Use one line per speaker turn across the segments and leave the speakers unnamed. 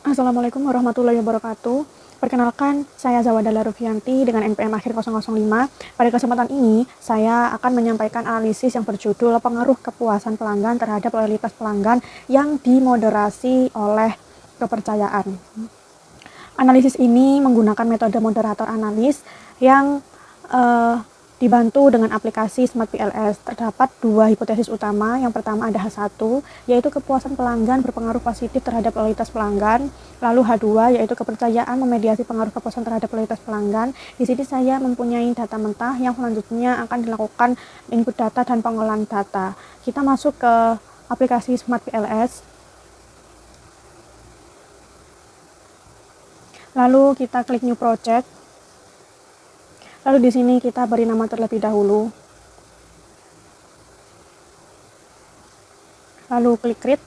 Assalamualaikum warahmatullahi wabarakatuh. Perkenalkan, saya Zawadala Rufianti dengan NPM akhir 005. Pada kesempatan ini, saya akan menyampaikan analisis yang berjudul Pengaruh Kepuasan Pelanggan terhadap Loyalitas Pelanggan yang dimoderasi oleh kepercayaan. Analisis ini menggunakan metode moderator analis yang dibantu dengan aplikasi Smart PLS. Terdapat dua hipotesis utama. Yang pertama ada H1, yaitu kepuasan pelanggan berpengaruh positif terhadap loyalitas pelanggan. Lalu H2, yaitu kepercayaan memediasi pengaruh kepuasan terhadap loyalitas pelanggan. Di sini saya mempunyai data mentah yang selanjutnya akan dilakukan input data dan pengolahan data. Kita masuk ke aplikasi Smart PLS. Lalu kita klik New Project. Lalu di sini kita beri nama terlebih dahulu. Lalu klik Create.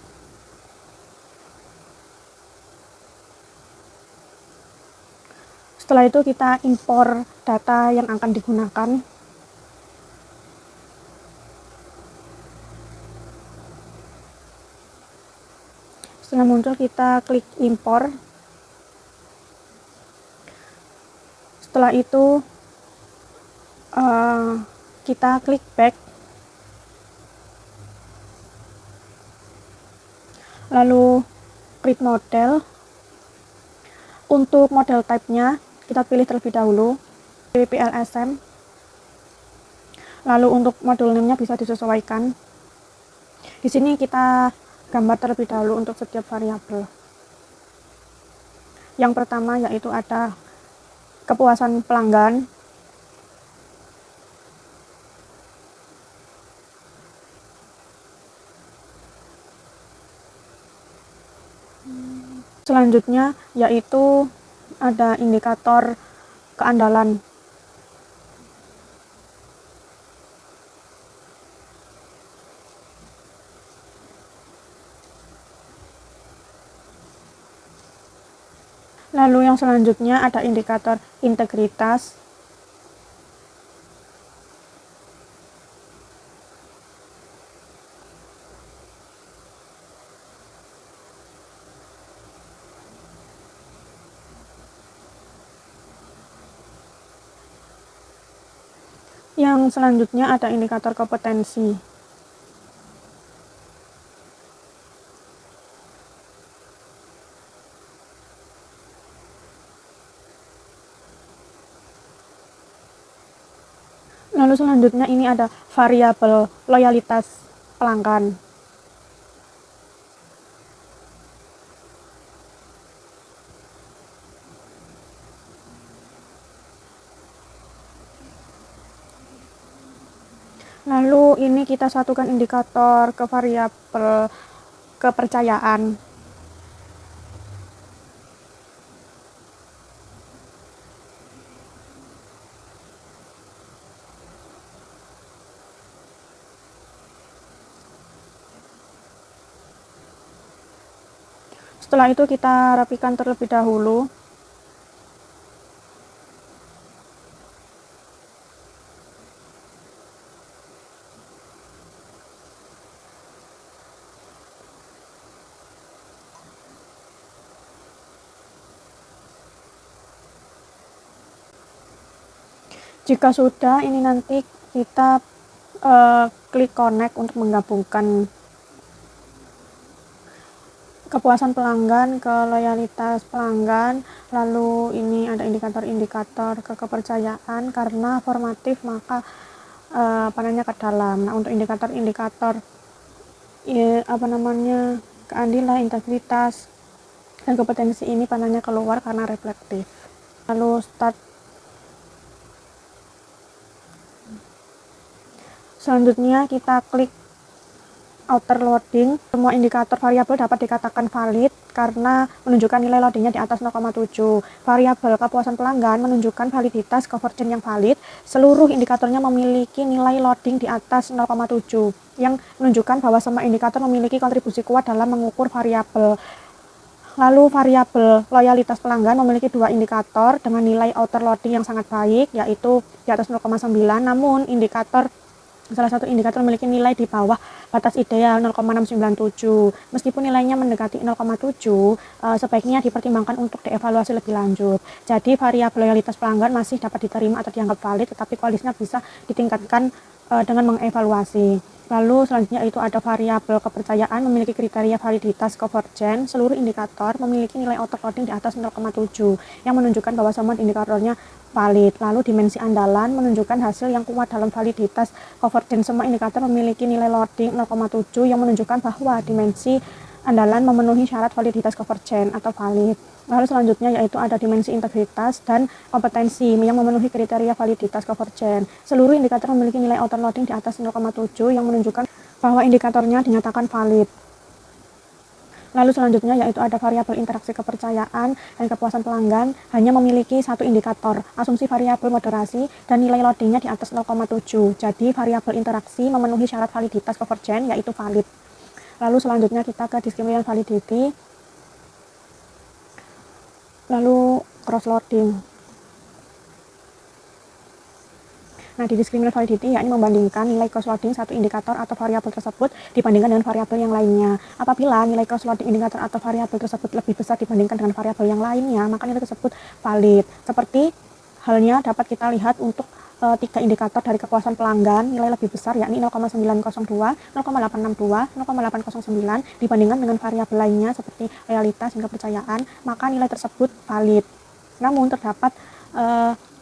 Setelah itu kita impor data yang akan digunakan. Setelah muncul kita klik impor. Setelah itu kita klik back, lalu create model. Untuk model type-nya kita pilih terlebih dahulu PLSM. Lalu untuk model name-nya bisa disesuaikan. Di sini kita gambar terlebih dahulu untuk setiap variabel. Yang pertama yaitu ada kepuasan pelanggan. Selanjutnya yaitu ada indikator keandalan. Lalu yang selanjutnya ada indikator integritas. Yang selanjutnya ada indikator kompetensi. Lalu selanjutnya ini ada variabel loyalitas pelanggan. Lalu ini kita satukan indikator ke variabel kepercayaan. Setelah itu kita rapikan terlebih dahulu. Jika sudah, ini nanti kita klik connect untuk menggabungkan kepuasan pelanggan ke loyalitas pelanggan. Lalu ini ada indikator-indikator ke kepercayaan. Karena formatif maka panelnya ke dalam. Nah, untuk indikator-indikator keadilan, integritas, dan kompetensi ini panelnya keluar karena reflektif. Lalu start. Selanjutnya kita klik outer loading. Semua indikator variabel dapat dikatakan valid karena menunjukkan nilai loadingnya di atas 0,7. Variabel kepuasan pelanggan menunjukkan validitas conversion yang valid. Seluruh indikatornya memiliki nilai loading di atas 0,7 yang menunjukkan bahwa semua indikator memiliki kontribusi kuat dalam mengukur variabel. Lalu variabel loyalitas pelanggan memiliki dua indikator dengan nilai outer loading yang sangat baik, yaitu di atas 0,9. Namun indikator salah satu indikator memiliki nilai di bawah batas ideal 0,697. Meskipun nilainya mendekati 0,7, sebaiknya dipertimbangkan untuk dievaluasi lebih lanjut. Jadi variabel loyalitas pelanggan masih dapat diterima atau dianggap valid, tetapi kualitasnya bisa ditingkatkan dengan mengevaluasi. Lalu selanjutnya itu ada variabel kepercayaan memiliki kriteria validitas convergent. Seluruh indikator memiliki nilai autoloading di atas 0,7 yang menunjukkan bahwa semua indikatornya valid. Lalu dimensi andalan menunjukkan hasil yang kuat dalam validitas convergent. Semua indikator memiliki nilai loading 0,7 yang menunjukkan bahwa dimensi andalan memenuhi syarat validitas convergent atau valid. Lalu selanjutnya yaitu ada dimensi integritas dan kompetensi yang memenuhi kriteria validitas convergent. Seluruh indikator memiliki nilai autoloading di atas 0,7 yang menunjukkan bahwa indikatornya dinyatakan valid. Lalu selanjutnya yaitu ada variabel interaksi kepercayaan dan kepuasan pelanggan hanya memiliki satu indikator, asumsi variabel moderasi dan nilai loadingnya di atas 0,7. Jadi variabel interaksi memenuhi syarat validitas convergent yaitu valid. Lalu selanjutnya kita ke discriminant validity. Lalu cross loading. Nah, di discriminant validity yakni membandingkan nilai cross-loading satu indikator atau variabel tersebut dibandingkan dengan variabel yang lainnya. Apabila nilai cross-loading indikator atau variabel tersebut lebih besar dibandingkan dengan variabel yang lainnya, maka nilai tersebut valid. Seperti halnya dapat kita lihat untuk tiga indikator dari kepuasan pelanggan nilai lebih besar yakni 0,902, 0,862, 0,809 dibandingkan dengan variabel lainnya seperti loyalitas hingga kepercayaan, maka nilai tersebut valid. Namun terdapat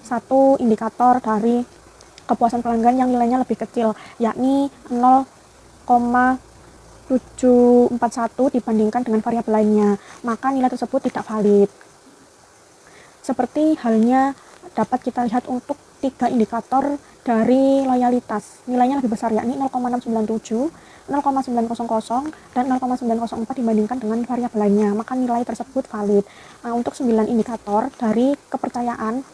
satu indikator dari kepuasan pelanggan yang nilainya lebih kecil, yakni 0,741 dibandingkan dengan variabel lainnya, maka nilai tersebut tidak valid. Seperti halnya dapat kita lihat untuk tiga indikator dari loyalitas, nilainya lebih besar yakni 0,697, 0,900, dan 0,904 dibandingkan dengan variabel lainnya, maka nilai tersebut valid. Nah, untuk 9 indikator dari kepercayaan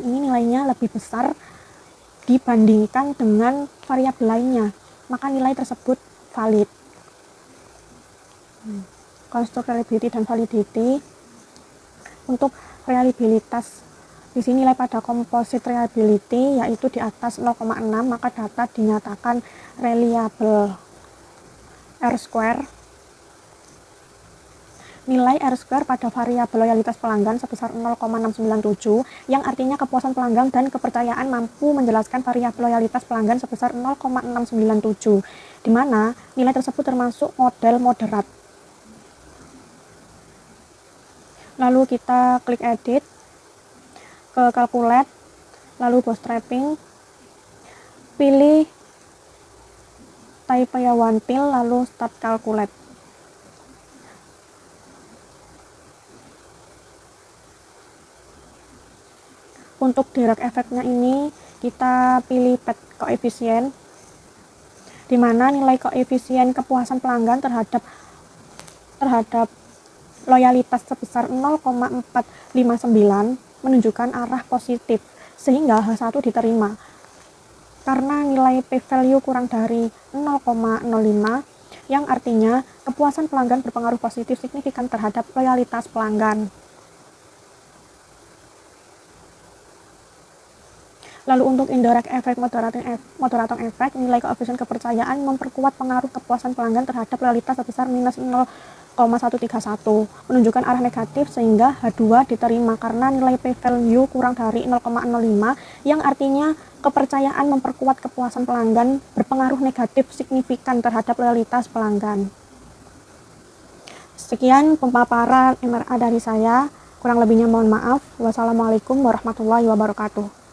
ini nilainya lebih besar dibandingkan dengan variabel lainnya, maka nilai tersebut valid. Konstruk reliability dan validity. Untuk reliabilitas, di sini nilai pada composite reliability yaitu di atas 0,6, maka data dinyatakan reliable. R-square, nilai R-square pada variabel loyalitas pelanggan sebesar 0,697 yang artinya kepuasan pelanggan dan kepercayaan mampu menjelaskan variabel loyalitas pelanggan sebesar 0,697, di mana nilai tersebut termasuk model moderat. Lalu kita klik edit, ke calculate, lalu bootstrapping, pilih type one till, lalu start calculate. Untuk direct efeknya ini kita pilih pad koefisien, di mana nilai koefisien kepuasan pelanggan terhadap loyalitas sebesar 0,459 menunjukkan arah positif, sehingga H1 diterima. Karena nilai p-value kurang dari 0,05, yang artinya kepuasan pelanggan berpengaruh positif signifikan terhadap loyalitas pelanggan. Lalu untuk indirect effect moderating effect, nilai koefisien kepercayaan memperkuat pengaruh kepuasan pelanggan terhadap loyalitas sebesar minus 0,131, menunjukkan arah negatif sehingga H2 diterima karena nilai p-value kurang dari 0,05, yang artinya kepercayaan memperkuat kepuasan pelanggan berpengaruh negatif signifikan terhadap loyalitas pelanggan. Sekian pemaparan MRA dari saya, kurang lebihnya mohon maaf. Wassalamualaikum warahmatullahi wabarakatuh.